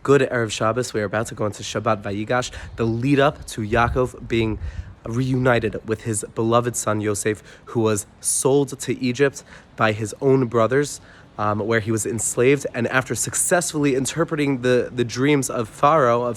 Good Erev Shabbos. We are about to go into Shabbat Vayigash, the lead up to Yaakov being reunited with his beloved son Yosef, who was sold to Egypt by his own brothers, where he was enslaved. And after successfully interpreting the dreams of Pharaoh,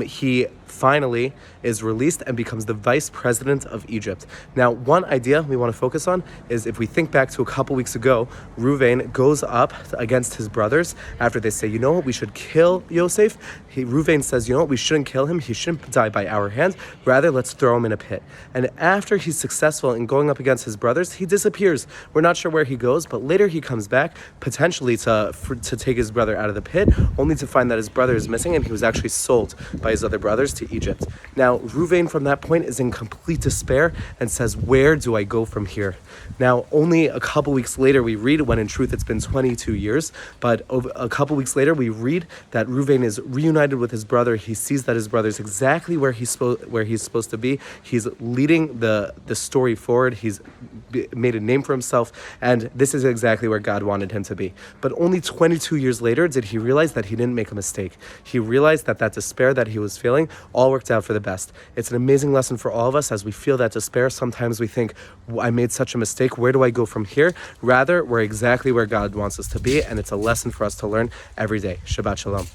he finally is released and becomes the vice president of Egypt. Now, one idea we want to focus on is, if we think back to a couple weeks ago, Reuven goes up against his brothers after they say, you know what, we should kill Yosef. Reuven says, you know what, we shouldn't kill him. He shouldn't die by our hand. Rather, let's throw him in a pit. And after he's successful in going up against his brothers, he disappears. We're not sure where he goes, but later he comes back, potentially to take his brother out of the pit, only to find that his brother is missing and he was actually sold by his other brothers to Egypt. Now, Reuven from that point is in complete despair and says, where do I go from here? Now, only a couple weeks later we read, when in truth it's been 22 years, but a couple weeks later we read that Reuven is reunited with his brother. He sees that his brother is exactly where he's supposed to be. He's leading the story forward. He's made a name for himself, and this is exactly where God wanted him to be. But only 22 years later did he realize that he didn't make a mistake. He realized that despair that he was feeling all worked out for the best. It's an amazing lesson for all of us. As we feel that despair, sometimes we think, I made such a mistake, where do I go from here? Rather, we're exactly where God wants us to be, and it's a lesson for us to learn every day. Shabbat Shalom.